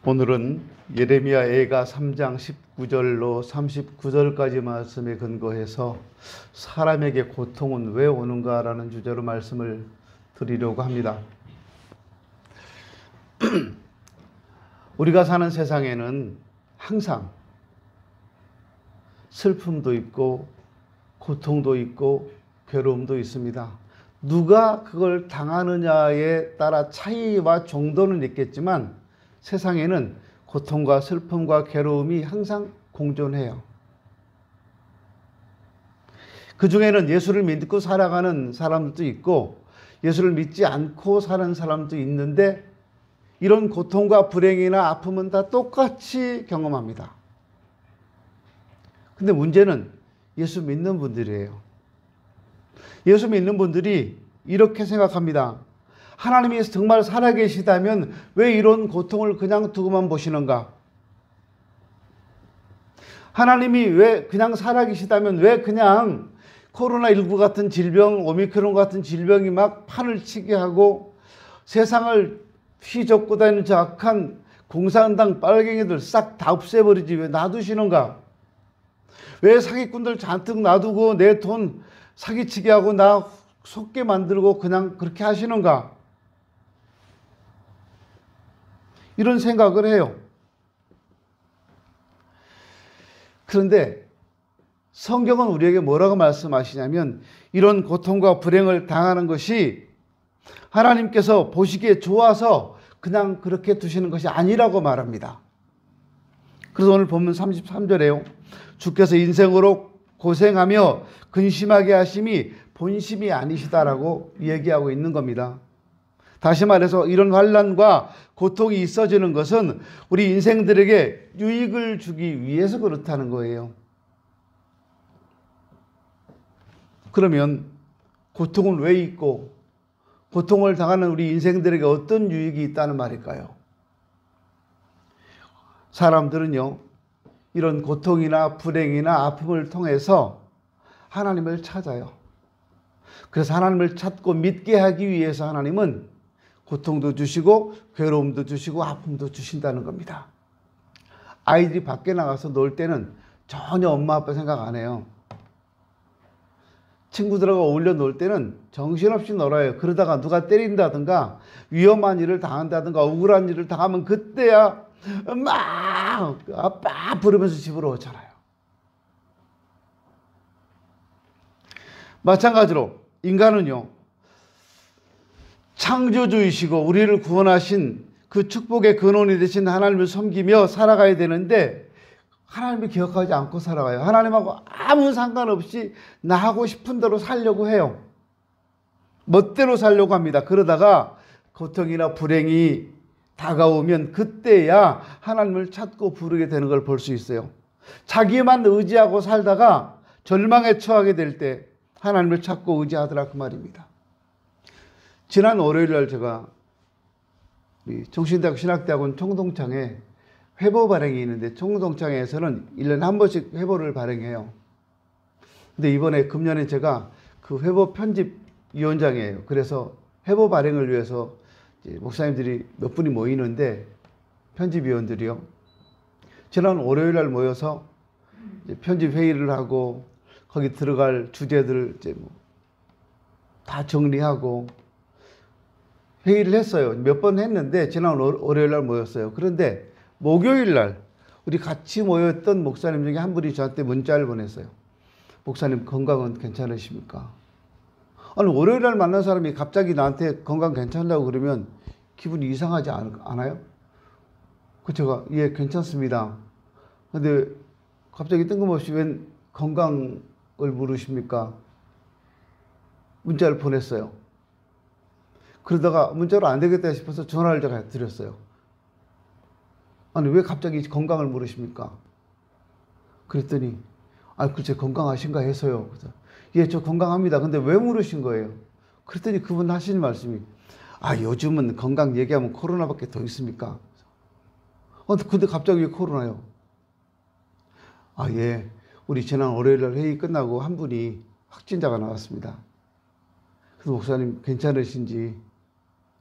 오늘은 예레미야 애가 3장 19절로 39절까지 말씀에 근거해서 사람에게 고통은 왜 오는가라는 주제로 말씀을 드리려고 합니다. 우리가 사는 세상에는 항상 슬픔도 있고 고통도 있고 괴로움도 있습니다. 누가 그걸 당하느냐에 따라 차이와 정도는 있겠지만 세상에는 고통과 슬픔과 괴로움이 항상 공존해요. 그 중에는 예수를 믿고 살아가는 사람들도 있고 예수를 믿지 않고 사는 사람도 있는데 이런 고통과 불행이나 아픔은 다 똑같이 경험합니다. 근데 문제는 예수 믿는 분들이에요. 예수 믿는 분들이 이렇게 생각합니다. 하나님이 정말 살아계시다면 왜 이런 고통을 그냥 두고만 보시는가? 하나님이 왜 그냥 살아계시다면 왜 그냥 코로나19 같은 질병, 오미크론 같은 질병이 막 판을 치게 하고 세상을 휘젓고 다니는 저 악한 공산당 빨갱이들 싹 다 없애버리지 왜 놔두시는가? 왜 사기꾼들 잔뜩 놔두고 내 돈 사기치게 하고 나 속게 만들고 그냥 그렇게 하시는가? 이런 생각을 해요. 그런데 성경은 우리에게 뭐라고 말씀하시냐면 이런 고통과 불행을 당하는 것이 하나님께서 보시기에 좋아서 그냥 그렇게 두시는 것이 아니라고 말합니다. 그래서 오늘 본문 33절에요. 주께서 인생으로 고생하며 근심하게 하심이 본심이 아니시다라고 얘기하고 있는 겁니다. 다시 말해서 이런 환난과 고통이 있어지는 것은 우리 인생들에게 유익을 주기 위해서 그렇다는 거예요. 그러면 고통은 왜 있고 고통을 당하는 우리 인생들에게 어떤 유익이 있다는 말일까요? 사람들은요, 이런 고통이나 불행이나 아픔을 통해서 하나님을 찾아요. 그래서 하나님을 찾고 믿게 하기 위해서 하나님은 고통도 주시고 괴로움도 주시고 아픔도 주신다는 겁니다. 아이들이 밖에 나가서 놀 때는 전혀 엄마 아빠 생각 안 해요. 친구들하고 어울려 놀 때는 정신없이 놀아요. 그러다가 누가 때린다든가 위험한 일을 당한다든가 억울한 일을 당하면 그때야 막 아빠 부르면서 집으로 오잖아요. 마찬가지로 인간은요, 창조주이시고 우리를 구원하신 그 축복의 근원이 되신 하나님을 섬기며 살아가야 되는데 하나님을 기억하지 않고 살아가요. 하나님하고 아무 상관없이 나 하고 싶은 대로 살려고 해요. 멋대로 살려고 합니다. 그러다가 고통이나 불행이 다가오면 그때야 하나님을 찾고 부르게 되는 걸 볼 수 있어요. 자기만 의지하고 살다가 절망에 처하게 될 때 하나님을 찾고 의지하더라 그 말입니다. 지난 월요일 날 제가 정신대학 신학대학원 총동창회 회보 발행이 있는데 총동창회에서는 1년에 한 번씩 회보를 발행해요. 근데 이번에 금년에 제가 그 회보 편집위원장이에요. 그래서 회보 발행을 위해서 목사님들이 몇 분이 모이는데 편집위원들이요. 지난 월요일 날 모여서 편집 회의를 하고 거기 들어갈 주제들 다 정리하고 회의를 했어요. 몇 번 했는데 지난 월요일 날 모였어요. 그런데 목요일 날 우리 같이 모였던 목사님 중에 한 분이 저한테 문자를 보냈어요. 목사님 건강은 괜찮으십니까? 아니 월요일 날 만난 사람이 갑자기 나한테 건강 괜찮다고 그러면 기분이 이상하지 않아요? 그 제가 예 괜찮습니다. 근데 갑자기 뜬금없이 웬 건강을 물으십니까? 문자를 보냈어요. 그러다가 문자로 안 되겠다 싶어서 전화를 제가 드렸어요. 아니 왜 갑자기 건강을 물으십니까? 그랬더니 글쎄 건강하신가 해서요. 그래서 예, 저 건강합니다. 근데 왜 물으신 거예요? 그랬더니 그분 하시는 말씀이 요즘은 건강 얘기하면 코로나밖에 더 있습니까? 근데 갑자기 왜 코로나요? 예, 우리 지난 월요일 날 회의 끝나고 한 분이 확진자가 나왔습니다. 그래서 목사님 괜찮으신지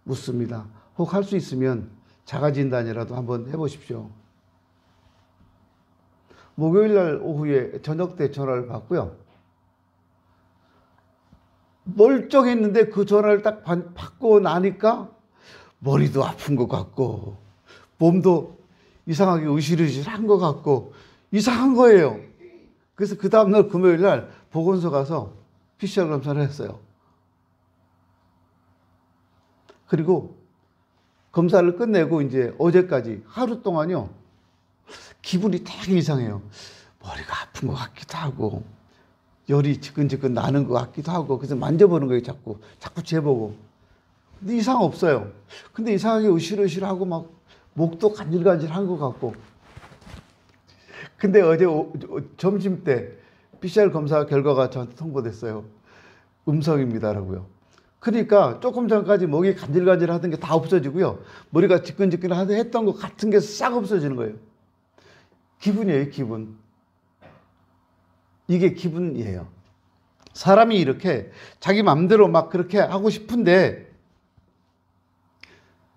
묻습니다. 혹 할 수 있으면 자가진단이라도 한번 해보십시오. 목요일 날 오후에 저녁 때 전화를 받고요. 멀쩡했는데 그 전화를 딱 받고 나니까 머리도 아픈 것 같고 몸도 이상하게 으실으실한 것 같고 이상한 거예요. 그래서 그 다음날 금요일 날 보건소 가서 PCR 검사를 했어요. 그리고 검사를 끝내고 이제 어제까지 하루 동안요, 기분이 되게 이상해요. 머리가 아픈 것 같기도 하고 열이 지끈지끈 나는 것 같기도 하고, 그래서 만져보는 거예요. 자꾸 재보고. 근데 이상 없어요. 근데 이상하게 으실으실하고 막 목도 간질간질한 것 같고. 근데 어제 점심 때 PCR 검사 결과가 저한테 통보됐어요. 음성입니다라고요. 그러니까 조금 전까지 목이 간질간질 하던 게 다 없어지고요. 머리가 지끈지끈 했던 것 같은 게 싹 없어지는 거예요. 기분이에요, 기분. 이게 기분이에요. 사람이 이렇게 자기 마음대로 막 그렇게 하고 싶은데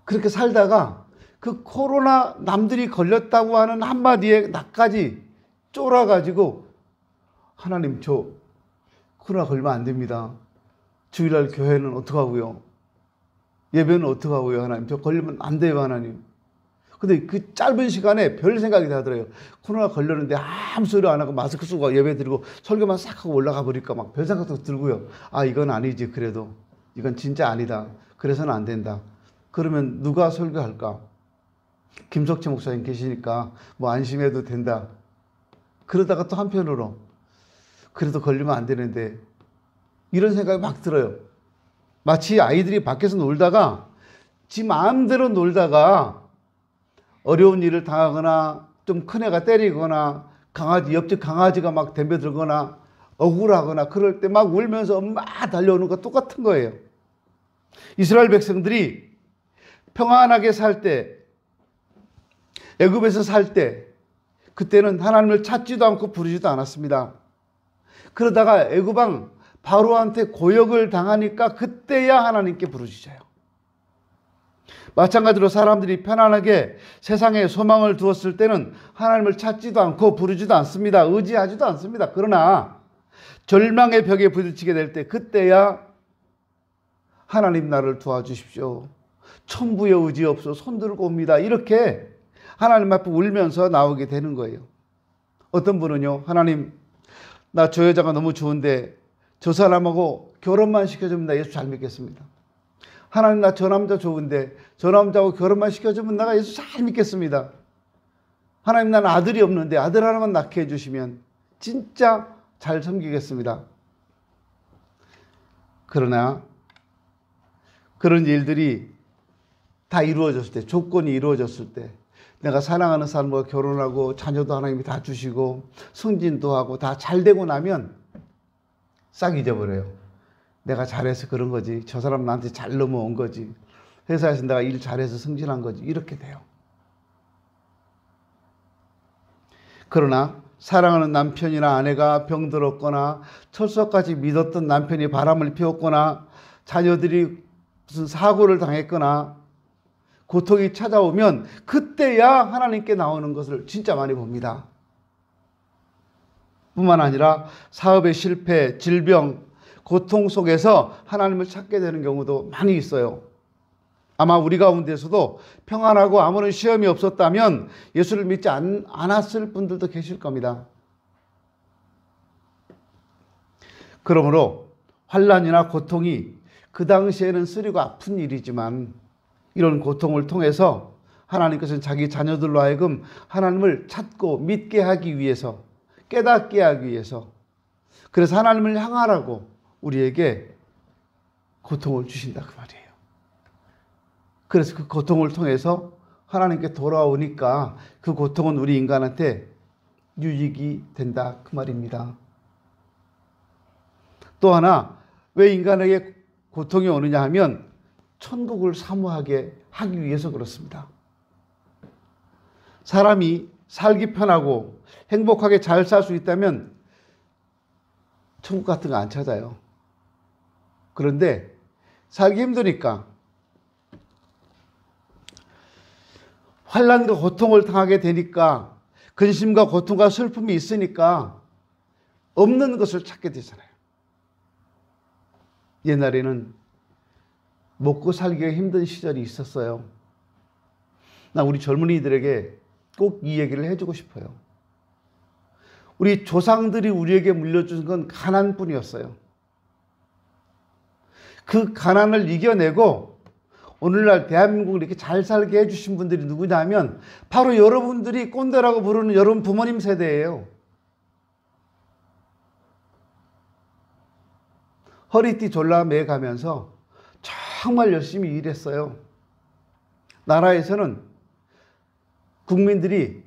그렇게 살다가 그 코로나 남들이 걸렸다고 하는 한마디에 나까지 쫄아가지고 하나님 저 코로나 걸리면 안 됩니다. 주일날 교회는 어떡하고요? 예배는 어떡하고요? 하나님 저 걸리면 안 돼요 하나님. 근데 그 짧은 시간에 별 생각이 다 들어요. 코로나 걸렸는데 아무 소리 안 하고 마스크 쓰고 예배 드리고 설교만 싹 하고 올라가 버릴까 막 별 생각도 들고요. 아 이건 아니지. 그래도 이건 진짜 아니다. 그래서는 안 된다. 그러면 누가 설교할까? 김석채 목사님 계시니까 뭐 안심해도 된다. 그러다가 또 한편으로 그래도 걸리면 안 되는데 이런 생각이 막 들어요. 마치 아이들이 밖에서 놀다가 지 마음대로 놀다가 어려운 일을 당하거나 좀 큰 애가 때리거나 옆집 강아지가 막 덤벼들거나 억울하거나 그럴 때 막 울면서 막 달려오는 거 똑같은 거예요. 이스라엘 백성들이 평안하게 살 때, 애굽에서 살 때 그때는 하나님을 찾지도 않고 부르지도 않았습니다. 그러다가 애굽 왕 바로한테 고역을 당하니까 그때야 하나님께 부르짖어요. 마찬가지로 사람들이 편안하게 세상에 소망을 두었을 때는 하나님을 찾지도 않고 부르지도 않습니다. 의지하지도 않습니다. 그러나 절망의 벽에 부딪히게 될 때 그때야 하나님 나를 도와주십시오. 천부의 의지 없어 손들고 옵니다. 이렇게 하나님 앞에 울면서 나오게 되는 거예요. 어떤 분은요, 하나님 나 저 여자가 너무 좋은데 저 사람하고 결혼만 시켜주면 나 예수 잘 믿겠습니다. 하나님 나 저 남자 좋은데 저 남자하고 결혼만 시켜주면 내가 예수 잘 믿겠습니다. 하나님 난 아들이 없는데 아들 하나만 낳게 해주시면 진짜 잘 섬기겠습니다. 그러나 그런 일들이 다 이루어졌을 때, 조건이 이루어졌을 때 내가 사랑하는 사람과 결혼하고 자녀도 하나님이 다 주시고 승진도 하고 다 잘 되고 나면 싹 잊어버려요. 내가 잘해서 그런 거지. 저 사람 나한테 잘 넘어온 거지. 회사에서 내가 일 잘해서 승진한 거지. 이렇게 돼요. 그러나 사랑하는 남편이나 아내가 병들었거나 철석같이 믿었던 남편이 바람을 피웠거나 자녀들이 무슨 사고를 당했거나 고통이 찾아오면 그때야 하나님께 나오는 것을 진짜 많이 봅니다. 뿐만 아니라 사업의 실패, 질병, 고통 속에서 하나님을 찾게 되는 경우도 많이 있어요. 아마 우리 가운데서도 평안하고 아무런 시험이 없었다면 예수를 믿지 않았을 분들도 계실 겁니다. 그러므로 환난이나 고통이 그 당시에는 쓰리고 아픈 일이지만 이런 고통을 통해서 하나님께서는 자기 자녀들로 하여금 하나님을 찾고 믿게 하기 위해서, 깨닫게 하기 위해서, 그래서 하나님을 향하라고 우리에게 고통을 주신다 그 말이에요. 그래서 그 고통을 통해서 하나님께 돌아오니까 그 고통은 우리 인간한테 유익이 된다 그 말입니다. 또 하나 왜 인간에게 고통이 오느냐 하면 천국을 사모하게 하기 위해서 그렇습니다. 사람이 살기 편하고 행복하게 잘 살 수 있다면 천국 같은 거 안 찾아요. 그런데 살기 힘드니까 환난과 고통을 당하게 되니까 근심과 고통과 슬픔이 있으니까 없는 것을 찾게 되잖아요. 옛날에는 먹고 살기가 힘든 시절이 있었어요. 나 우리 젊은이들에게 꼭 이 얘기를 해주고 싶어요. 우리 조상들이 우리에게 물려준 건 가난뿐이었어요. 그 가난을 이겨내고 오늘날 대한민국을 이렇게 잘 살게 해주신 분들이 누구냐 하면 바로 여러분들이 꼰대라고 부르는 여러분 부모님 세대예요. 허리띠 졸라매 가면서 정말 열심히 일했어요. 나라에서는 국민들이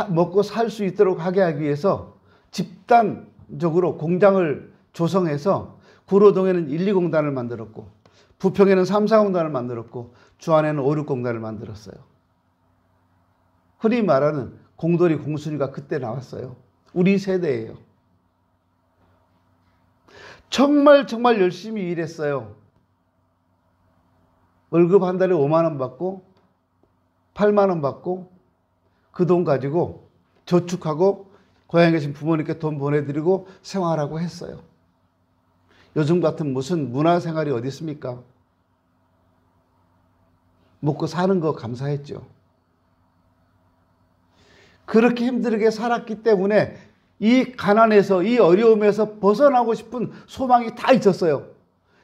먹고 살 수 있도록 하게 하기 위해서 집단적으로 공장을 조성해서 구로동에는 1, 2공단을 만들었고 부평에는 3, 4공단을 만들었고 주안에는 5, 6공단을 만들었어요. 흔히 말하는 공돌이 공순이가 그때 나왔어요. 우리 세대예요. 정말 열심히 일했어요. 월급 한 달에 5만 원 받고 8만 원 받고 그 돈 가지고 저축하고 고향에 계신 부모님께 돈 보내드리고 생활하고 했어요. 요즘 같은 무슨 문화생활이 어디 있습니까? 먹고 사는 거 감사했죠. 그렇게 힘들게 살았기 때문에 이 가난에서 이 어려움에서 벗어나고 싶은 소망이 다 있었어요.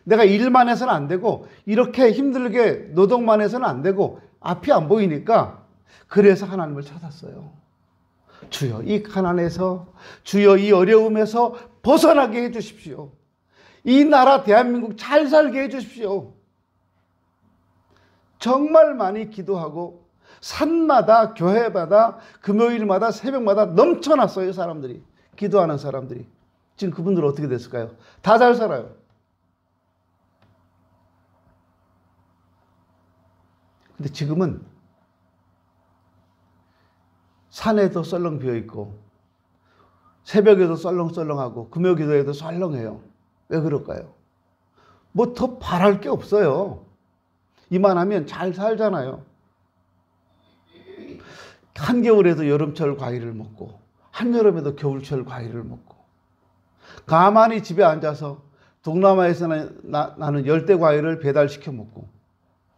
내가 일만 해서는 안 되고 이렇게 힘들게 노동만 해서는 안 되고 앞이 안 보이니까 그래서 하나님을 찾았어요. 주여 이 가난에서 주여 이 어려움에서 벗어나게 해 주십시오. 이 나라 대한민국 잘 살게 해 주십시오. 정말 많이 기도하고 산마다 교회마다 금요일마다 새벽마다 넘쳐났어요. 사람들이 기도하는 사람들이. 지금 그분들은 어떻게 됐을까요? 다 잘 살아요. 근데 지금은 산에도 썰렁 비어있고 새벽에도 썰렁썰렁하고 금요기도에도 썰렁해요. 왜 그럴까요? 뭐 더 바랄 게 없어요. 이만하면 잘 살잖아요. 한겨울에도 여름철 과일을 먹고 한여름에도 겨울철 과일을 먹고 가만히 집에 앉아서 동남아에서는 나는 열대 과일을 배달시켜 먹고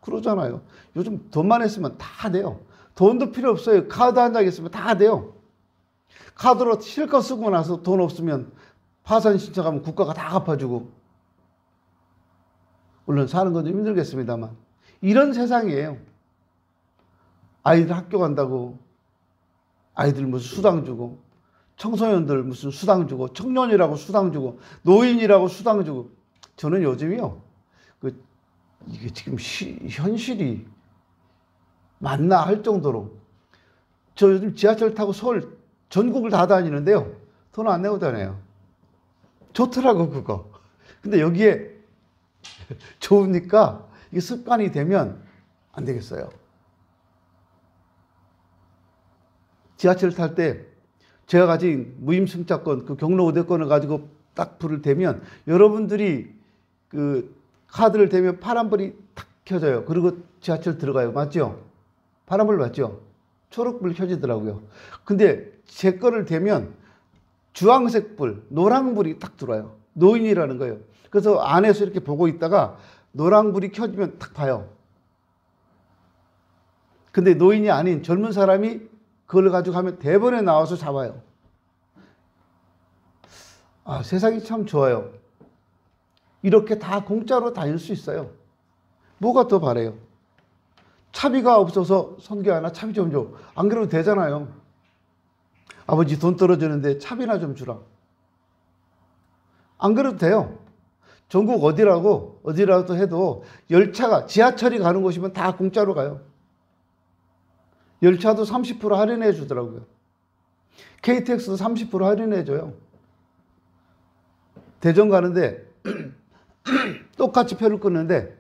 그러잖아요. 요즘 돈만 있으면 다 돼요. 돈도 필요 없어요. 카드 한 장 있으면 다 돼요. 카드로 실컷 쓰고 나서 돈 없으면 파산 신청하면 국가가 다 갚아주고. 물론 사는 건 좀 힘들겠습니다만 이런 세상이에요. 아이들 학교 간다고 아이들 무슨 수당 주고 청소년들 무슨 수당 주고 청년이라고 수당 주고 노인이라고 수당 주고. 저는 요즘이요 이게 지금 현실이 맞나 할 정도로 저 요즘 지하철 타고 서울 전국을 다 다니는데요. 돈 안 내고 다녀요. 좋더라고 그거. 근데 여기에 좋으니까 이게 습관이 되면 안 되겠어요. 지하철 탈 때 제가 가진 무임승차권 그 경로 우대권을 가지고 딱 불을 대면 여러분들이 그 카드를 대면 파란불이 탁 켜져요. 그리고 지하철 들어가요. 맞죠? 파란불 맞죠? 초록불 켜지더라고요. 근데 제 거를 대면 주황색 불, 노랑불이 딱 들어와요. 노인이라는 거예요. 그래서 안에서 이렇게 보고 있다가 노랑불이 켜지면 딱 봐요. 근데 노인이 아닌 젊은 사람이 그걸 가지고 가면 대본에 나와서 잡아요. 아, 세상이 참 좋아요. 이렇게 다 공짜로 다닐 수 있어요. 뭐가 더 바래요? 차비가 없어서 선교 하나 차비 좀 줘. 안 그래도 되잖아요. 아버지 돈 떨어지는데 차비나 좀 주라. 안 그래도 돼요. 전국 어디라도 해도 열차가 지하철이 가는 곳이면 다 공짜로 가요. 열차도 30% 할인해 주더라고요. KTX도 30% 할인해 줘요. 대전 가는데 똑같이 표를 끊는데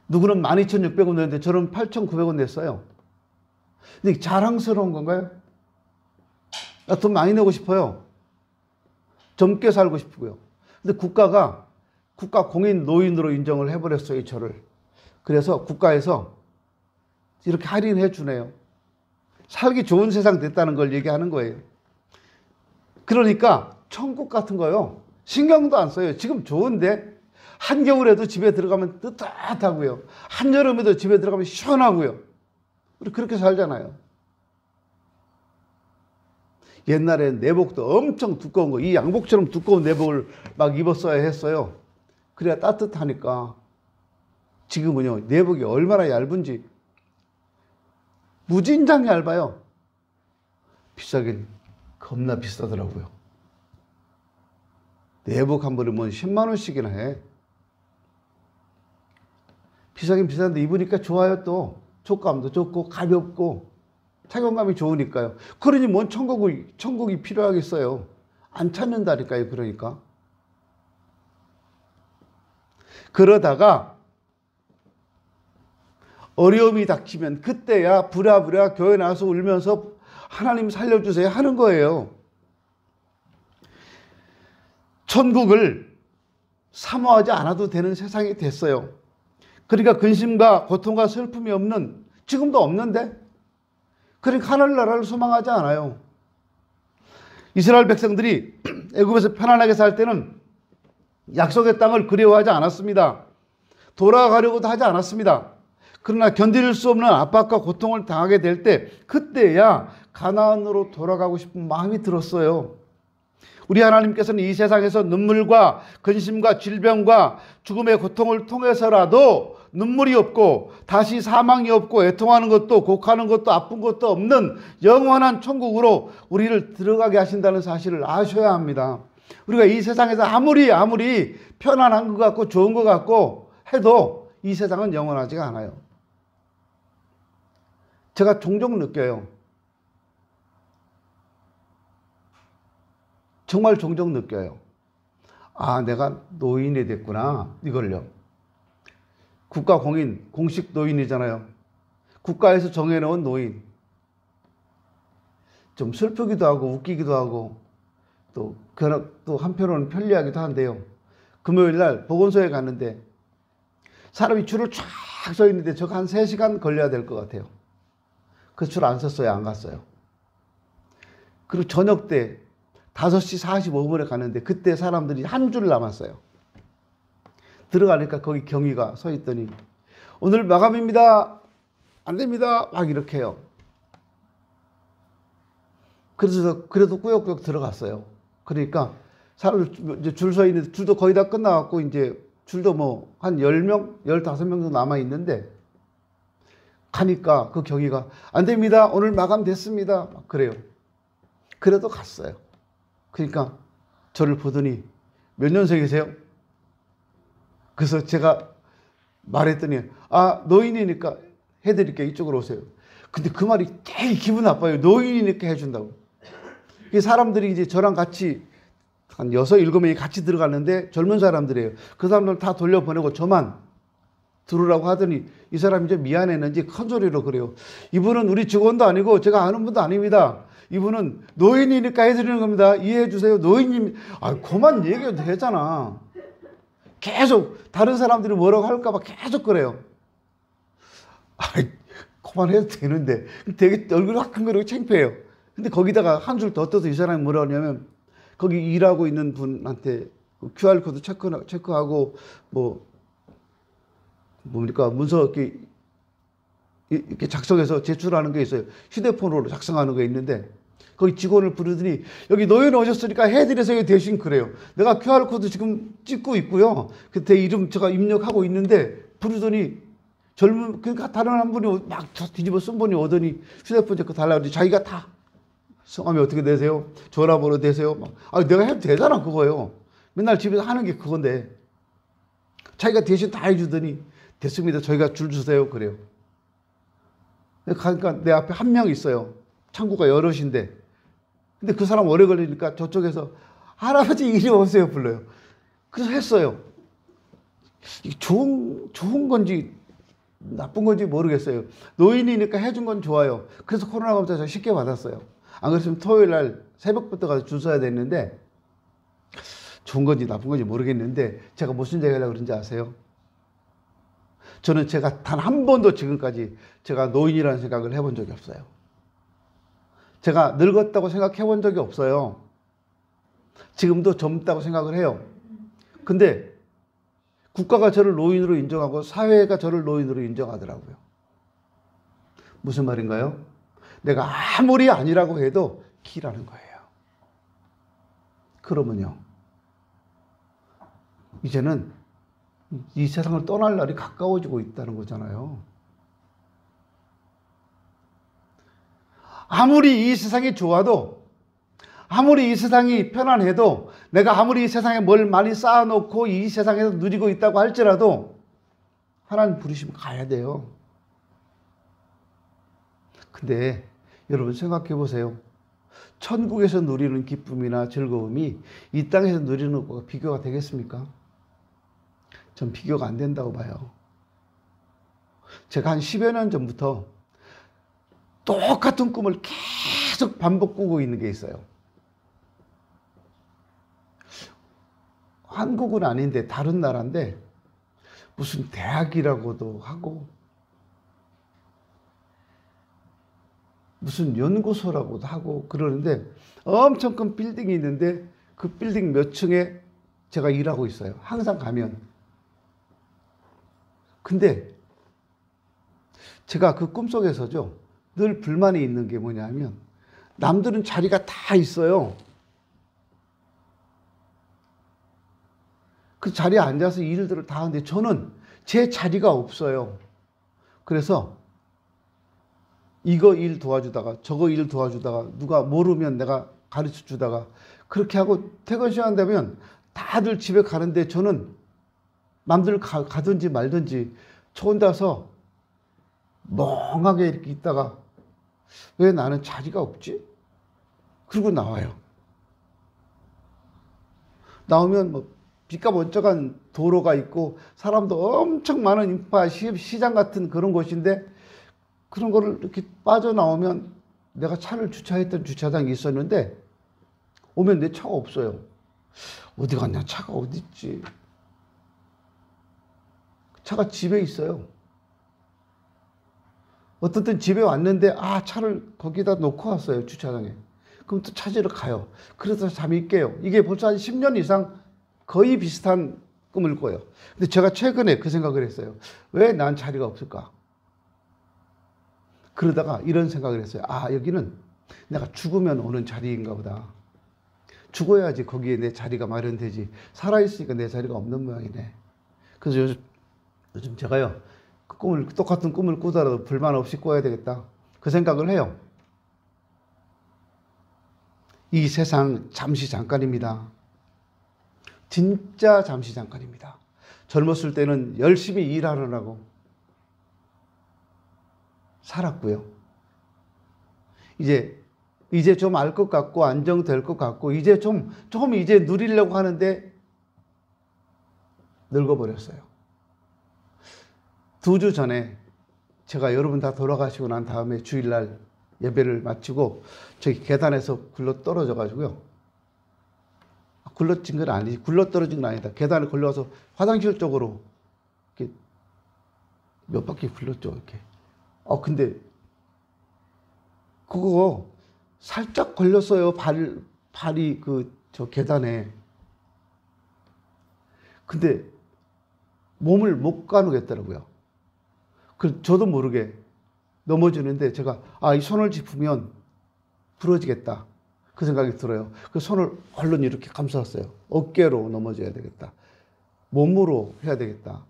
누구는 12,600원 냈는데 저는 8,900원 냈어요. 근데 자랑스러운 건가요? 나 돈 많이 내고 싶어요. 젊게 살고 싶고요. 근데 국가 공인 노인으로 인정을 해버렸어요, 저를. 그래서 국가에서 이렇게 할인해 주네요. 살기 좋은 세상 됐다는 걸 얘기하는 거예요. 그러니까 천국 같은 거요. 신경도 안 써요. 지금 좋은데 한겨울에도 집에 들어가면 뜨뜻하고요. 한여름에도 집에 들어가면 시원하고요. 우리 그렇게 살잖아요. 옛날엔 내복도 엄청 두꺼운 거, 이 양복처럼 두꺼운 내복을 막 입었어야 했어요. 그래야 따뜻하니까. 지금은요, 내복이 얼마나 얇은지 무진장 얇아요. 비싸긴 겁나 비싸더라고요. 내복 한 벌에 뭐 10만 원씩이나 해. 비싸긴 비싼데 입으니까 좋아요. 또 촉감도 좋고 가볍고 착용감이 좋으니까요. 그러니 뭔 천국이 필요하겠어요. 안 찾는다니까요. 그러니까. 그러다가 어려움이 닥치면 그때야 부랴부랴 교회 나와서 울면서 하나님 살려주세요 하는 거예요. 천국을 사모하지 않아도 되는 세상이 됐어요. 그러니까 근심과 고통과 슬픔이 없는, 지금도 없는데, 그러니까 하늘나라를 소망하지 않아요. 이스라엘 백성들이 애굽에서 편안하게 살 때는 약속의 땅을 그리워하지 않았습니다. 돌아가려고도 하지 않았습니다. 그러나 견딜 수 없는 압박과 고통을 당하게 될 때, 그때야 가나안으로 돌아가고 싶은 마음이 들었어요. 우리 하나님께서는 이 세상에서 눈물과 근심과 질병과 죽음의 고통을 통해서라도 눈물이 없고 다시 사망이 없고 애통하는 것도 곡하는 것도 아픈 것도 없는 영원한 천국으로 우리를 들어가게 하신다는 사실을 아셔야 합니다. 우리가 이 세상에서 아무리 편안한 것 같고 좋은 것 같고 해도 이 세상은 영원하지가 않아요. 제가 종종 느껴요. 정말 종종 느껴요. 아, 내가 노인이 됐구나. 이걸요. 국가 공인, 공식 노인이잖아요. 국가에서 정해놓은 노인. 좀 슬프기도 하고 웃기기도 하고 또 한편으로는 편리하기도 한데요. 금요일 날 보건소에 갔는데 사람이 줄을 쫙 서 있는데 저거 한 3시간 걸려야 될 것 같아요. 그 줄 안 섰어요. 안 갔어요. 그리고 저녁 때 5시 45분에 갔는데 그때 사람들이 한 줄 남았어요. 들어가니까 거기 경위가 서 있더니 오늘 마감입니다. 안 됩니다. 막 이렇게 해요. 그래서 그래도 꾸역꾸역 들어갔어요. 그러니까 사람들 이제 줄 서 있는데 줄도 거의 다 끝나갖고 이제 줄도 뭐 한 10명, 15명 정도 남아 있는데 가니까 그 경위가 안 됩니다. 오늘 마감됐습니다. 막 그래요. 그래도 갔어요. 그러니까 저를 보더니 몇 년생이세요? 그래서 제가 말했더니 아, 노인이니까 해드릴게요. 이쪽으로 오세요. 근데 그 말이 되게 기분 나빠요. 노인이니까 해준다고. 사람들이 이제 저랑 같이 한 6, 7명이 같이 들어갔는데 젊은 사람들이에요. 그 사람들 다 돌려보내고 저만 들어오라고 하더니 이 사람이 좀 미안했는지 큰 소리로 그래요. 이분은 우리 직원도 아니고 제가 아는 분도 아닙니다. 이분은 노인이니까 해드리는 겁니다. 이해해 주세요. 노인님, 그만 얘기해도 되잖아. 계속 다른 사람들이 뭐라고 할까봐 계속 그래요. 그만해도 되는데 되게 얼굴이 화끈거리고 창피해요. 근데 거기다가 한 줄 더 떠서 이 사람이 뭐라 하냐면 거기 일하고 있는 분한테 QR코드 체크하고 뭡니까 문서 이렇게 작성해서 제출하는 게 있어요. 휴대폰으로 작성하는 게 있는데 거기 직원을 부르더니 여기 노인 오셨으니까 해드려서 대신 그래요. 내가 QR코드 지금 찍고 있고요. 그때 이름 제가 입력하고 있는데 부르더니 그러니까 다른 한 분이 막 뒤집어 쓴 분이 오더니 휴대폰 제거 달라고 하더니 자기가 다 성함이 어떻게 되세요? 전화번호 되세요? 내가 해도 되잖아 그거요. 맨날 집에서 하는 게 그건데 자기가 대신 다 해주더니 됐습니다. 저희가 줄 주세요. 그래요. 그러니까 내 앞에 한 명 있어요. 창구가 여럿인데 근데 그 사람 오래 걸리니까 저쪽에서 할아버지 이리 오세요 불러요. 그래서 했어요. 이게 좋은 건지 나쁜 건지 모르겠어요. 노인이니까 해준 건 좋아요. 그래서 코로나 검사 쉽게 받았어요. 안 그랬으면 토요일 날 새벽부터 가서 줄 서야 됐는데 좋은 건지 나쁜 건지 모르겠는데 제가 무슨 얘기 하려고 그런지 아세요? 저는 제가 단 한 번도 지금까지 제가 노인이라는 생각을 해본 적이 없어요. 제가 늙었다고 생각해 본 적이 없어요. 지금도 젊다고 생각을 해요. 근데 국가가 저를 노인으로 인정하고 사회가 저를 노인으로 인정하더라고요. 무슨 말인가요? 내가 아무리 아니라고 해도 키라는 거예요. 그러면요, 이제는 이 세상을 떠날 날이 가까워지고 있다는 거잖아요. 아무리 이 세상이 좋아도, 아무리 이 세상이 편안해도, 내가 아무리 이 세상에 뭘 많이 쌓아놓고 이 세상에서 누리고 있다고 할지라도 하나님 부르시면 가야 돼요. 근데 여러분 생각해 보세요. 천국에서 누리는 기쁨이나 즐거움이 이 땅에서 누리는 것과 비교가 되겠습니까? 전 비교가 안 된다고 봐요. 제가 한 10여 년 전부터 똑같은 꿈을 계속 반복 꾸고 있는 게 있어요. 한국은 아닌데 다른 나라인데 무슨 대학이라고도 하고 무슨 연구소라고도 하고 그러는데 엄청 큰 빌딩이 있는데 그 빌딩 몇 층에 제가 일하고 있어요. 항상 가면. 근데 제가 그 꿈속에서죠, 늘 불만이 있는 게 뭐냐면 남들은 자리가 다 있어요. 그 자리에 앉아서 일들을 다 하는데 저는 제 자리가 없어요. 그래서 이거 일 도와주다가 저거 일 도와주다가 누가 모르면 내가 가르쳐 주다가 그렇게 하고 퇴근 시간 되면 다들 집에 가는데 저는 남들 가든지 말든지 저 혼자서 멍하게 이렇게 있다가 왜 나는 자리가 없지? 그러고 나와요. 나오면 뭐 빛과 번쩍한 도로가 있고 사람도 엄청 많은 인파 시장 같은 그런 곳인데 그런 거를 이렇게 빠져나오면 내가 차를 주차했던 주차장이 있었는데 오면 내 차가 없어요. 어디 갔냐? 차가 어디 있지? 차가 집에 있어요. 어떤 땐 집에 왔는데 차를 거기다 놓고 왔어요. 주차장에. 그럼 또 찾으러 가요. 그래서 잠이 깨요. 이게 벌써 한 10년 이상 거의 비슷한 꿈을 꿔요. 근데 제가 최근에 그 생각을 했어요. 왜 난 자리가 없을까? 그러다가 이런 생각을 했어요. 여기는 내가 죽으면 오는 자리인가 보다. 죽어야지 거기에 내 자리가 마련되지. 살아있으니까 내 자리가 없는 모양이네. 그래서 요즘 제가요, 똑같은 꿈을 꾸더라도 불만 없이 꿔야 되겠다. 그 생각을 해요. 이 세상 잠시 잠깐입니다. 진짜 잠시 잠깐입니다. 젊었을 때는 열심히 일하느라고 살았고요. 이제 좀 알 것 같고 안정될 것 같고 이제 좀 이제 누리려고 하는데 늙어버렸어요. 2주 전에 제가 여러분 다 돌아가시고 난 다음에 주일날 예배를 마치고 저기 계단에서 굴러 떨어져 가지고요. 굴러진 건 아니지. 굴러 떨어진 건 아니다. 계단에 걸려서 화장실 쪽으로 이렇게 몇 바퀴 굴렀죠. 이렇게. 근데 그거 살짝 걸렸어요. 발이 저 계단에. 근데 몸을 못 가누겠더라고요. 저도 모르게 넘어지는데 제가 이 손을 짚으면 부러지겠다. 그 생각이 들어요. 그 손을 얼른 이렇게 감쌌어요. 어깨로 넘어져야 되겠다. 몸으로 해야 되겠다.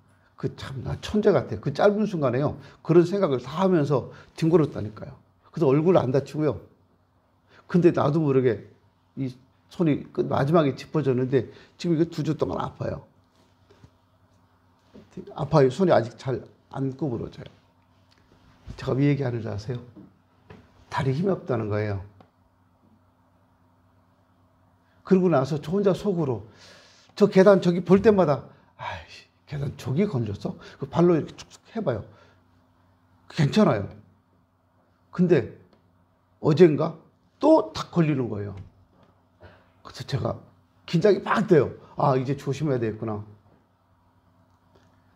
나 천재 같아. 그 짧은 순간에요. 그런 생각을 다 하면서 뒹굴었다니까요. 그래서 얼굴 안 다치고요. 근데 나도 모르게 이 손이 마지막에 짚어졌는데 지금 이거 2주 동안 아파요. 아파요. 손이 아직 잘 안 구부러져요. 제가 왜 얘기하는 줄 아세요? 다리 힘이 없다는 거예요. 그러고 나서 저 혼자 속으로 저 계단 저기 볼 때마다 계단 저기 걸렸어? 그 발로 이렇게 축축 해봐요. 괜찮아요. 근데 어젠가 또 탁 걸리는 거예요. 그래서 제가 긴장이 막 돼요. 이제 조심해야 되겠구나.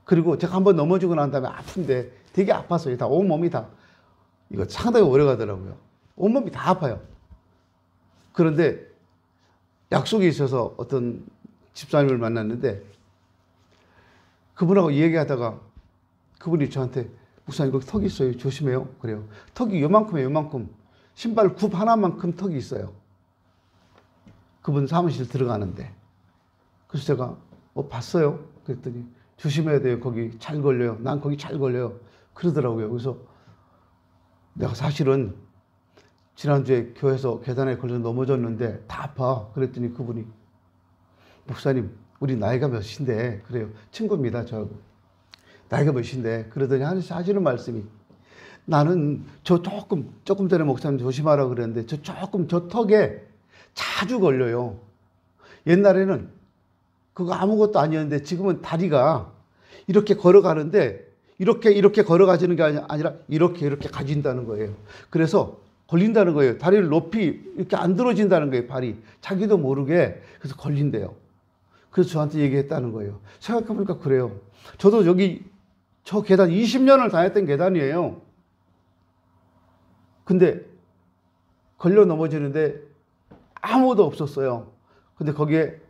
그리고 제가 한번 넘어지고 난 다음에 아픈데 되게 아팠어요. 다 온몸이 다. 이거 상당히 오래 가더라고요. 온몸이 다 아파요. 그런데 약속이 있어서 어떤 집사님을 만났는데 그분하고 얘기하다가 그분이 저한테 목사님 거기 턱이 있어요. 조심해요. 그래요. 턱이 요만큼이에요. 요만큼. 신발 굽 하나만큼 턱이 있어요. 그분 사무실 들어가는데. 그래서 제가 봤어요. 그랬더니 조심해야 돼요. 거기 잘 걸려요. 난 거기 잘 걸려요. 그러더라고요. 그래서 내가 사실은 지난주에 교회에서 계단에 걸려 넘어졌는데 다 아파. 그랬더니 그분이 목사님 우리 나이가 몇인데 그래요. 친구입니다. 저하고. 나이가 몇인데 그러더니 하시는 말씀이 나는 저 조금 전에 목사님 조심하라고 그랬는데 저 턱에 자주 걸려요. 옛날에는 그거 아무것도 아니었는데 지금은 다리가 이렇게 걸어가는데 이렇게 걸어가지는 게 아니라 이렇게 가진다는 거예요. 그래서 걸린다는 거예요. 다리를 높이 이렇게 안 들어진다는 거예요. 발이. 자기도 모르게. 그래서 걸린대요. 그래서 저한테 얘기했다는 거예요. 생각해보니까 그래요. 저도 저 계단 20년을 다녔던 계단이에요. 근데 걸려 넘어지는데 아무도 없었어요. 근데 거기에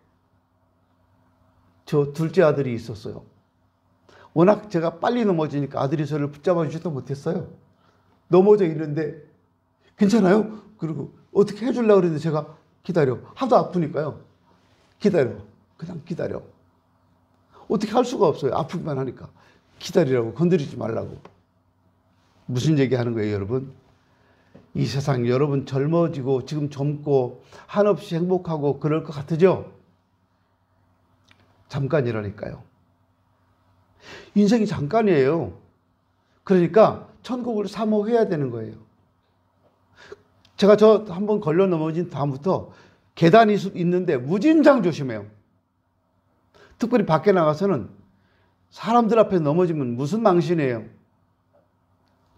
저 둘째 아들이 있었어요. 워낙 제가 빨리 넘어지니까 아들이 저를 붙잡아 주지도 못했어요. 넘어져 있는데 괜찮아요? 그리고 어떻게 해주려고 그랬는데 제가 기다려. 하도 아프니까요. 기다려. 그냥 기다려. 어떻게 할 수가 없어요. 아프기만 하니까. 기다리라고. 건드리지 말라고. 무슨 얘기하는 거예요, 여러분? 이 세상 여러분 젊어지고 지금 젊고 한없이 행복하고 그럴 것 같으죠? 잠깐이라니까요. 인생이 잠깐이에요. 그러니까 천국을 사모해야 되는 거예요. 제가 저 한번 걸려 넘어진 다음부터 계단이 있는데 무진장 조심해요. 특별히 밖에 나가서는 사람들 앞에 넘어지면 무슨 망신이에요.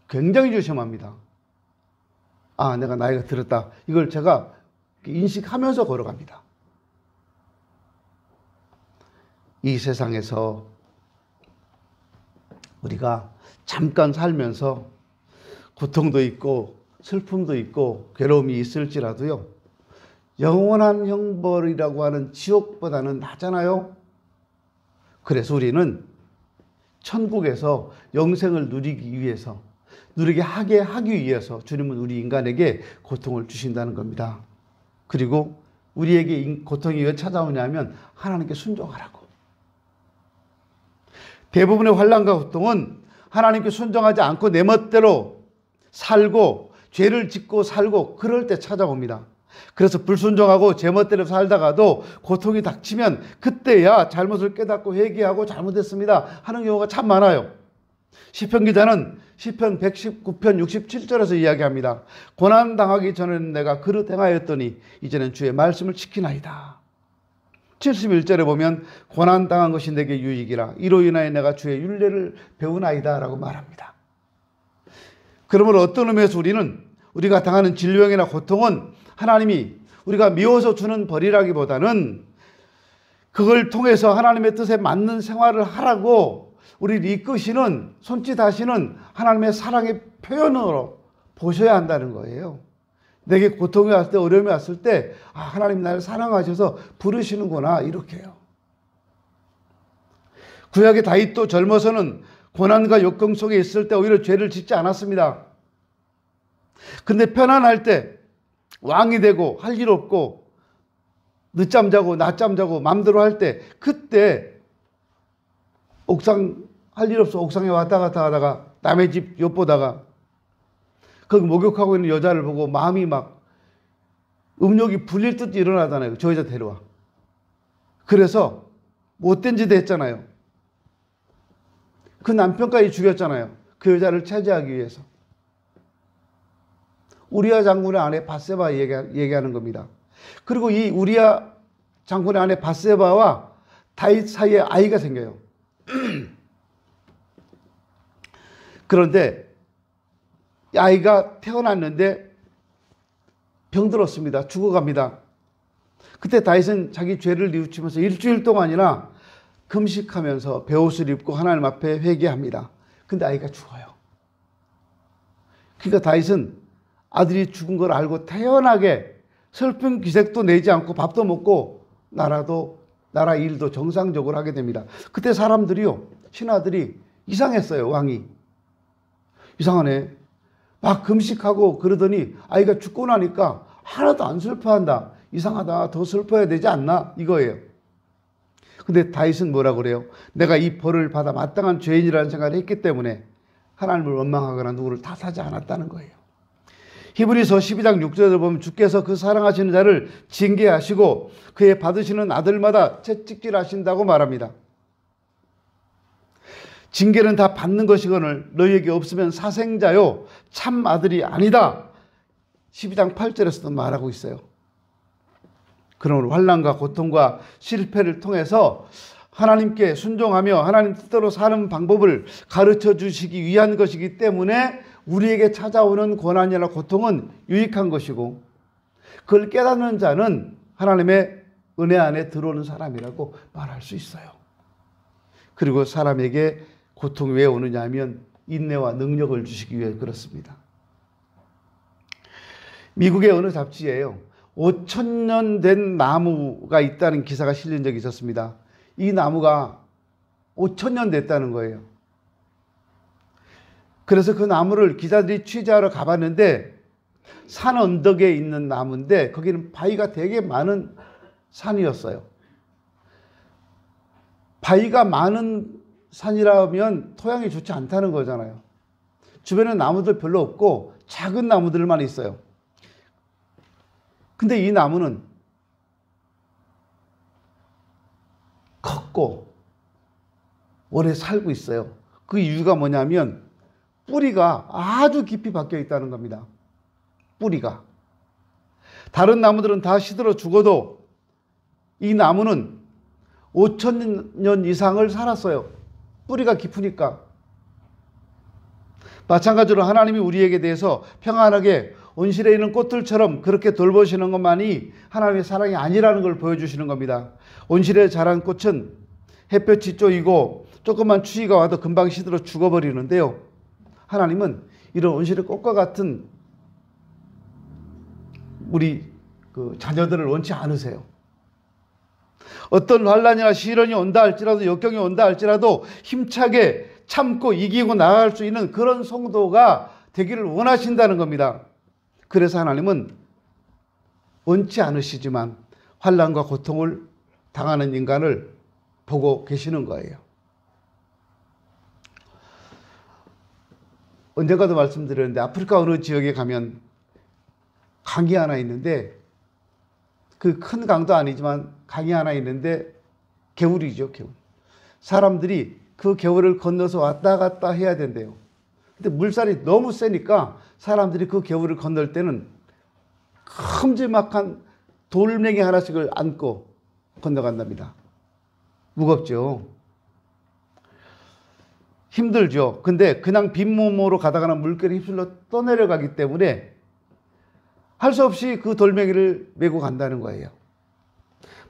굉장히 조심합니다. 아, 내가 나이가 들었다. 이걸 제가 인식하면서 걸어갑니다. 이 세상에서 우리가 잠깐 살면서 고통도 있고 슬픔도 있고 괴로움이 있을지라도요. 영원한 형벌이라고 하는 지옥보다는 낫잖아요. 그래서 우리는 천국에서 영생을 누리기 위해서 누리게 하기 위해서 주님은 우리 인간에게 고통을 주신다는 겁니다. 그리고 우리에게 고통이 왜 찾아오냐면 하나님께 순종하라고. 대부분의 환난과 고통은 하나님께 순종하지 않고 내 멋대로 살고 죄를 짓고 살고 그럴 때 찾아옵니다. 그래서 불순종하고 제 멋대로 살다가도 고통이 닥치면 그때야 잘못을 깨닫고 회개하고 잘못했습니다 하는 경우가 참 많아요. 시편 기자는 시편 119편 67절에서 이야기합니다. 고난당하기 전에는 내가 그릇 행하였더니 이제는 주의 말씀을 지키나이다. 71절에 보면 고난당한 것이 내게 유익이라 이로 인하여 내가 주의 율례를 배우나이다 라고 말합니다. 그러므로 어떤 의미에서 우리가 당하는 질병이나 고통은 하나님이 우리가 미워서 주는 벌이라기보다는 그걸 통해서 하나님의 뜻에 맞는 생활을 하라고 우리를 이끄시는 손짓하시는 하나님의 사랑의 표현으로 보셔야 한다는 거예요. 내게 고통이 왔을 때 어려움이 왔을 때 하나님 나를 사랑하셔서 부르시는구나 이렇게요. 구약의 다윗도 젊어서는 고난과 역경 속에 있을 때 오히려 죄를 짓지 않았습니다. 근데 편안할 때 왕이 되고 할 일 없고 늦잠 자고 낮잠 자고 맘대로 할 때 그때 옥상 할 일 없어 옥상에 왔다 갔다 하다가 남의 집 엿보다가 거기 목욕하고 있는 여자를 보고 마음이 막 음욕이 불릴 듯 일어나잖아요. 저 여자 데려와. 그래서 못된 짓 했잖아요. 그 남편까지 죽였잖아요. 그 여자를 차지하기 위해서. 우리아 장군의 아내 밧세바 얘기하는 겁니다. 그리고 이 우리아 장군의 아내 밧세바와 다윗 사이에 아이가 생겨요. 그런데 이 아이가 태어났는데 병들었습니다. 죽어갑니다. 그때 다윗은 자기 죄를 뉘우치면서 일주일 동안이나 금식하면서 베옷을 입고 하나님 앞에 회개합니다. 근데 아이가 죽어요. 그러니까 다윗은 아들이 죽은 걸 알고 태연하게 슬픈 기색도 내지 않고 밥도 먹고 나라 일도 정상적으로 하게 됩니다. 그때 사람들이요, 신하들이 이상했어요. 왕이 이상하네, 막 금식하고 그러더니 아이가 죽고 나니까 하나도 안 슬퍼한다. 이상하다. 더 슬퍼야 되지 않나? 이거예요. 근데 다윗은 뭐라 그래요? 내가 이 벌을 받아 마땅한 죄인이라는 생각을 했기 때문에 하나님을 원망하거나 누구를 탓하지 않았다는 거예요. 히브리서 12장 6절을 보면 주께서 그 사랑하시는 자를 징계하시고 그의 받으시는 아들마다 채찍질하신다고 말합니다. 징계는 다 받는 것이거늘 너희에게 없으면 사생자요 참 아들이 아니다. 12장 8절에서도 말하고 있어요. 그러므로 환난과 고통과 실패를 통해서 하나님께 순종하며 하나님 뜻대로 사는 방법을 가르쳐 주시기 위한 것이기 때문에 우리에게 찾아오는 고난이나 고통은 유익한 것이고, 그걸 깨닫는 자는 하나님의 은혜 안에 들어오는 사람이라고 말할 수 있어요. 그리고 사람에게 고통이 왜 오느냐 하면 인내와 능력을 주시기 위해 그렇습니다. 미국의 어느 잡지에요, 5,000년 된 나무가 있다는 기사가 실린 적이 있었습니다. 이 나무가 5,000년 됐다는 거예요. 그래서 그 나무를 기자들이 취재하러 가봤는데 산 언덕에 있는 나무인데 거기는 바위가 되게 많은 산이었어요. 바위가 많은 산이라면 토양이 좋지 않다는 거잖아요. 주변에 나무들 별로 없고 작은 나무들만 있어요. 근데 이 나무는 컸고 오래 살고 있어요. 그 이유가 뭐냐면 뿌리가 아주 깊이 박혀 있다는 겁니다. 뿌리가. 다른 나무들은 다 시들어 죽어도 이 나무는 5,000년 이상을 살았어요. 뿌리가 깊으니까. 마찬가지로 하나님이 우리에게 대해서 평안하게 온실에 있는 꽃들처럼 그렇게 돌보시는 것만이 하나님의 사랑이 아니라는 걸 보여주시는 겁니다. 온실에 자란 꽃은 햇볕이 쪼이고 조금만 추위가 와도 금방 시들어 죽어버리는데요, 하나님은 이런 온실의 꽃과 같은 우리 자녀들을 원치 않으세요. 어떤 환난이나 시련이 온다 할지라도, 역경이 온다 할지라도 힘차게 참고 이기고 나아갈 수 있는 그런 성도가 되기를 원하신다는 겁니다. 그래서 하나님은 원치 않으시지만 환난과 고통을 당하는 인간을 보고 계시는 거예요. 언젠가도 말씀드렸는데 아프리카 어느 지역에 가면 강이 하나 있는데, 그 큰 강도 아니지만 강이 하나 있는데 개울이죠, 개울. 사람들이 그 개울을 건너서 왔다 갔다 해야 된대요. 근데 물살이 너무 세니까 사람들이 그 개울을 건널 때는 큼지막한 돌멩이 하나씩을 안고 건너간답니다. 무겁죠. 힘들죠. 근데 그냥 빈몸으로 가다가는 물결이 휩쓸려 떠내려가기 때문에 할 수 없이 그 돌멩이를 메고 간다는 거예요.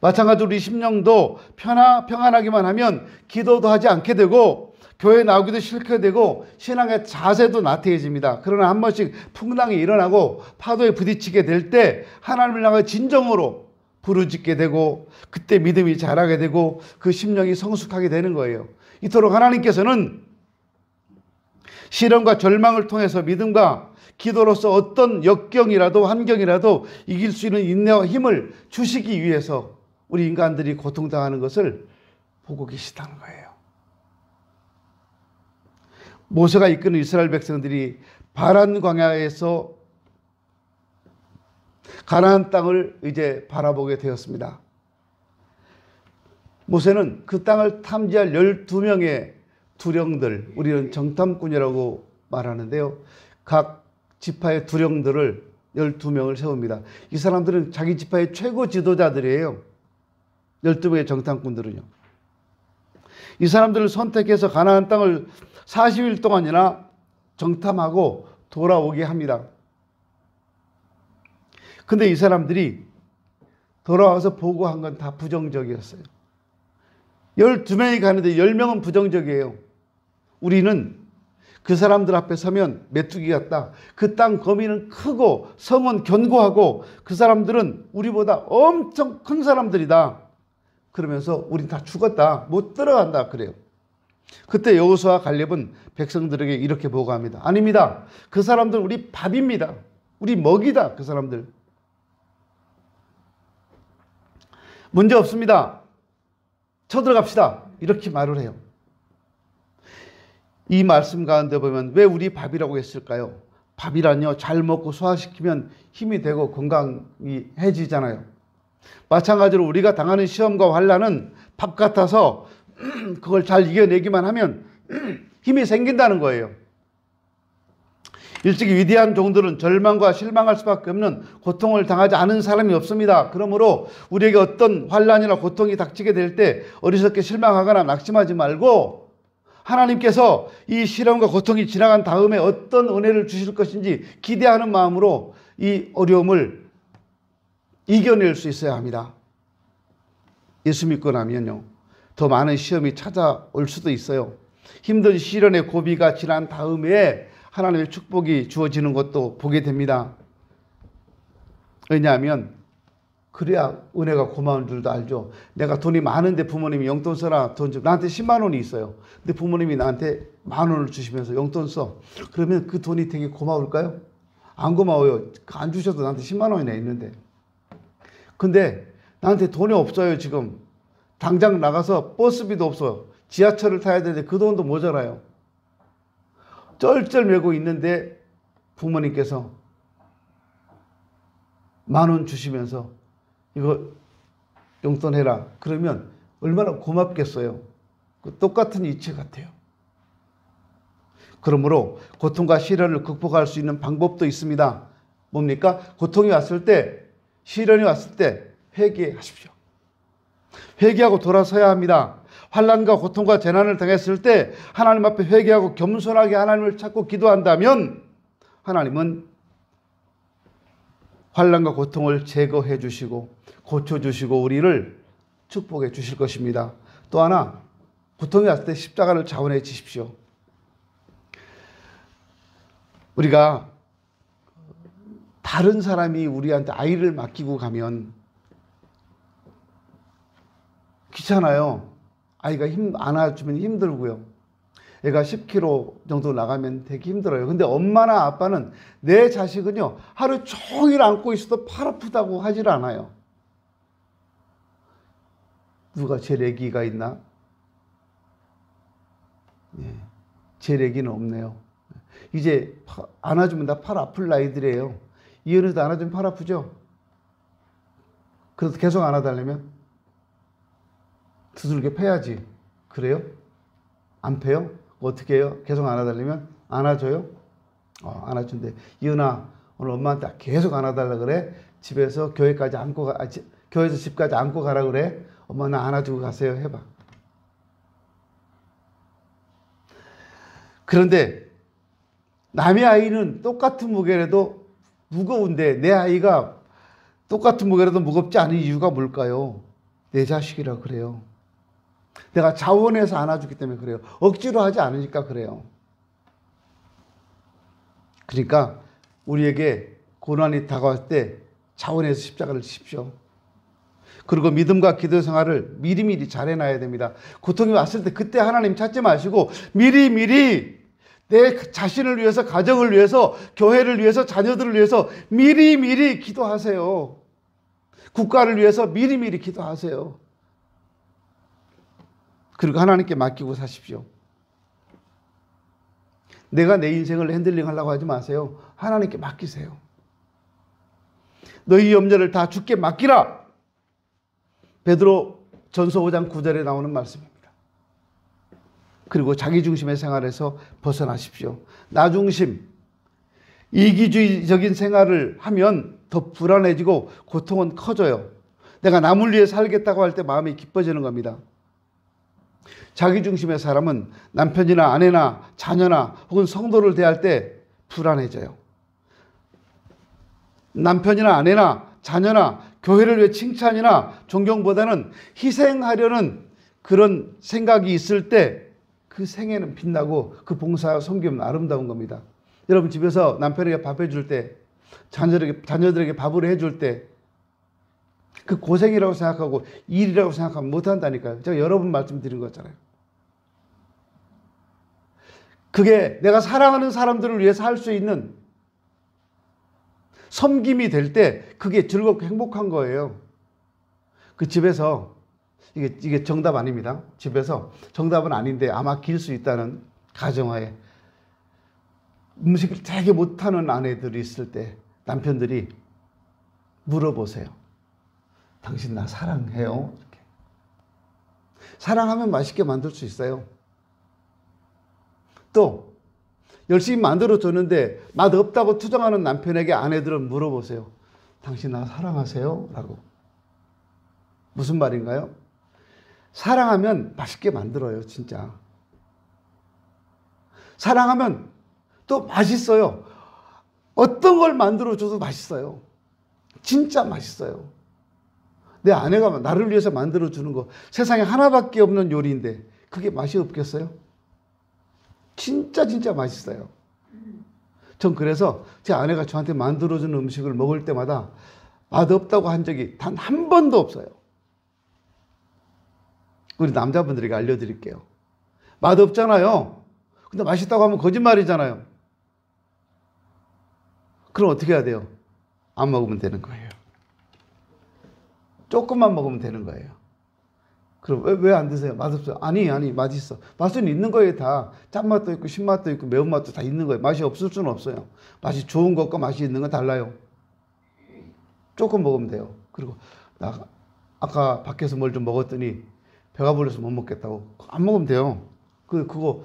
마찬가지로 우리 심령도 평안하기만 하면 기도도 하지 않게 되고 교회 나오기도 싫게 되고 신앙의 자세도 나태해집니다. 그러나 한 번씩 풍랑이 일어나고 파도에 부딪히게 될 때 하나님을 향해 진정으로 부르짖게 되고 그때 믿음이 자라게 되고 그 심령이 성숙하게 되는 거예요. 이토록 하나님께서는 시련과 절망을 통해서 믿음과 기도로서 어떤 역경이라도 환경이라도 이길 수 있는 인내와 힘을 주시기 위해서 우리 인간들이 고통당하는 것을 보고 계시다는 거예요. 모세가 이끄는 이스라엘 백성들이 바란 광야에서 가나안 땅을 이제 바라보게 되었습니다. 모세는 그 땅을 탐지할 12명의 두령들, 우리는 정탐꾼이라고 말하는데요, 각 지파의 두령들을 12명을 세웁니다. 이 사람들은 자기 지파의 최고 지도자들이에요. 12명의 정탐꾼들은요. 이 사람들을 선택해서 가나안 땅을 40일 동안이나 정탐하고 돌아오게 합니다. 근데 이 사람들이 돌아와서 보고한 건 다 부정적이었어요. 12명이 가는데 10명은 부정적이에요. 우리는 그 사람들 앞에 서면 메뚜기 같다. 그 땅 거미는 크고 성은 견고하고 그 사람들은 우리보다 엄청 큰 사람들이다. 그러면서 우린 다 죽었다. 못 들어간다. 그래요. 그때 여호수아와 갈렙은 백성들에게 이렇게 보고합니다. 아닙니다. 그 사람들 우리 밥입니다. 우리 먹이다. 그 사람들. 문제 없습니다. 쳐들어갑시다. 이렇게 말을 해요. 이 말씀 가운데 보면 왜 우리 밥이라고 했을까요? 밥이란요, 잘 먹고 소화시키면 힘이 되고 건강이 해지잖아요. 마찬가지로 우리가 당하는 시험과 환난은 밥 같아서 그걸 잘 이겨내기만 하면 힘이 생긴다는 거예요. 일찍이 위대한 종들은 절망과 실망할 수밖에 없는 고통을 당하지 않은 사람이 없습니다. 그러므로 우리에게 어떤 환난이나 고통이 닥치게 될 때 어리석게 실망하거나 낙심하지 말고 하나님께서 이 시련과 고통이 지나간 다음에 어떤 은혜를 주실 것인지 기대하는 마음으로 이 어려움을 이겨낼 수 있어야 합니다. 예수 믿고 나면요, 더 많은 시험이 찾아올 수도 있어요. 힘든 시련의 고비가 지난 다음에 하나님의 축복이 주어지는 것도 보게 됩니다. 왜냐하면 그래야 은혜가 고마운 줄도 알죠. 내가 돈이 많은데 부모님이 용돈 써라. 돈 좀. 나한테 10만 원이 있어요. 근데 부모님이 나한테 10,000원을 주시면서 용돈 써. 그러면 그 돈이 되게 고마울까요? 안 고마워요. 안 주셔도 나한테 10만 원이나 있는데. 근데 나한테 돈이 없어요. 지금 당장 나가서 버스비도 없어요. 지하철을 타야 되는데 그 돈도 모자라요. 쩔쩔매고 있는데 부모님께서 10,000원 주시면서 이거 용돈 해라. 그러면 얼마나 고맙겠어요. 똑같은 이치 같아요. 그러므로 고통과 시련을 극복할 수 있는 방법도 있습니다. 뭡니까? 고통이 왔을 때, 시련이 왔을 때 회개하십시오. 회개하고 돌아서야 합니다. 환난과 고통과 재난을 당했을 때 하나님 앞에 회개하고 겸손하게 하나님을 찾고 기도한다면 하나님은 환난과 고통을 제거해 주시고 고쳐주시고 우리를 축복해 주실 것입니다. 또 하나, 고통이 왔을 때 십자가를 자원해 주십시오. 우리가 다른 사람이 우리한테 아이를 맡기고 가면 귀찮아요. 아이가 안아주면 힘들고요. 애가 10kg 정도 나가면 되게 힘들어요. 근데 엄마나 아빠는 내 자식은요, 하루 종일 안고 있어도 팔 아프다고 하질 않아요. 누가 제일 애기가 있나? 예, 제일 애기는 없네요. 이제 안아주면 다 팔 아플 나이들이에요. 이현이도 안아주면 팔 아프죠? 그래서 계속 안아달라면 두들겨 패야지. 그래요? 안 패요? 어떻게 해요? 계속 안아달라면 안아줘요? 안아준대. 이은아, 오늘 엄마한테 계속 안아달라 그래. 집에서 교회까지 안고 교회에서 집까지 안고 가라 그래. 엄마 나 안아주고 가세요. 해봐. 그런데 남의 아이는 똑같은 무게라도 무거운데 내 아이가 똑같은 무게라도 무겁지 않은 이유가 뭘까요? 내 자식이라 그래요. 내가 자원해서 안아주기 때문에 그래요. 억지로 하지 않으니까 그래요. 그러니까 우리에게 고난이 다가올 때 자원해서 십자가를 지십시오. 그리고 믿음과 기도 생활을 미리미리 잘 해놔야 됩니다. 고통이 왔을 때 그때 하나님 찾지 마시고 미리미리 내 자신을 위해서, 가정을 위해서, 교회를 위해서, 자녀들을 위해서 미리미리 기도하세요. 국가를 위해서 미리미리 기도하세요. 그리고 하나님께 맡기고 사십시오. 내가 내 인생을 핸들링 하려고 하지 마세요. 하나님께 맡기세요. 너희 염려를 다 주께 맡기라. 베드로 전서 5장 9절에 나오는 말씀입니다. 그리고 자기중심의 생활에서 벗어나십시오. 나중심, 이기주의적인 생활을 하면 더 불안해지고 고통은 커져요. 내가 남을 위해 살겠다고 할 때 마음이 기뻐지는 겁니다. 자기중심의 사람은 남편이나 아내나 자녀나 혹은 성도를 대할 때 불안해져요. 남편이나 아내나 자녀나 교회를 위해 칭찬이나 존경보다는 희생하려는 그런 생각이 있을 때 그 생애는 빛나고 그 봉사와 섬김은 아름다운 겁니다. 여러분 집에서 남편에게 밥 해줄 때, 자녀들에게 밥을 해줄 때 그 고생이라고 생각하고 일이라고 생각하면 못한다니까요. 제가 여러 번 말씀드린 거잖아요. 그게 내가 사랑하는 사람들을 위해서 할 수 있는 섬김이 될 때 그게 즐겁고 행복한 거예요. 그 집에서 이게 정답 아닙니다. 집에서 정답은 아닌데 아마 길 수 있다는 가정하에 음식을 되게 못하는 아내들이 있을 때 남편들이 물어보세요. 당신 나 사랑해요? 이렇게. 사랑하면 맛있게 만들 수 있어요. 또 열심히 만들어줬는데 맛없다고 투정하는 남편에게 아내들은 물어보세요. 당신 나 사랑하세요? 라고. 무슨 말인가요? 사랑하면 맛있게 만들어요, 진짜. 사랑하면 또 맛있어요. 어떤 걸 만들어줘도 맛있어요. 진짜 맛있어요. 내 아내가 나를 위해서 만들어주는 거 세상에 하나밖에 없는 요리인데 그게 맛이 없겠어요? 진짜 맛있어요. 전 그래서 제 아내가 저한테 만들어주는 음식을 먹을 때마다 맛없다고 한 적이 단 한 번도 없어요. 우리 남자분들에게 알려드릴게요. 맛없잖아요. 근데 맛있다고 하면 거짓말이잖아요. 그럼 어떻게 해야 돼요? 안 먹으면 되는 거예요. 조금만 먹으면 되는 거예요. 그럼 왜 안 드세요? 맛없어요. 아니 맛있어. 맛은 있는 거예요. 다 짠맛도 있고 신맛도 있고 매운맛도 다 있는 거예요. 맛이 없을 수는 없어요. 맛이 좋은 것과 맛이 있는 건 달라요. 조금 먹으면 돼요. 그리고 나 아까 밖에서 뭘 좀 먹었더니 배가 불러서 못 먹겠다고 안 먹으면 돼요. 그거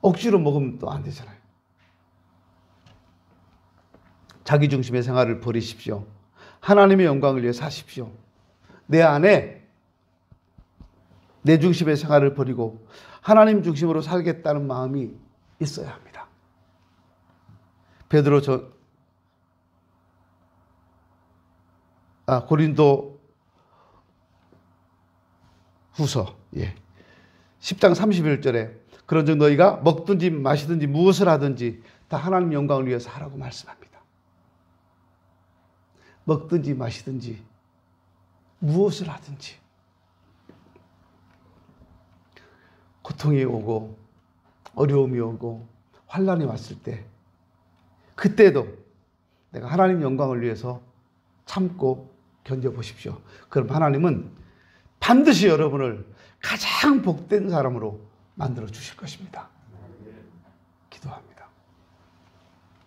억지로 먹으면 또 안 되잖아요. 자기중심의 생활을 버리십시오. 하나님의 영광을 위해 사십시오. 내 안에 내 중심의 생활을 버리고 하나님 중심으로 살겠다는 마음이 있어야 합니다. 베드로 고린도 후서 10장 31절에 그런즉 너희가 먹든지 마시든지 무엇을 하든지 다 하나님 영광을 위해서 하라고 말씀합니다. 먹든지 마시든지 무엇을 하든지 고통이 오고 어려움이 오고 환난이 왔을 때 그때도 내가 하나님 영광을 위해서 참고 견뎌보십시오. 그럼 하나님은 반드시 여러분을 가장 복된 사람으로 만들어 주실 것입니다. 기도합니다.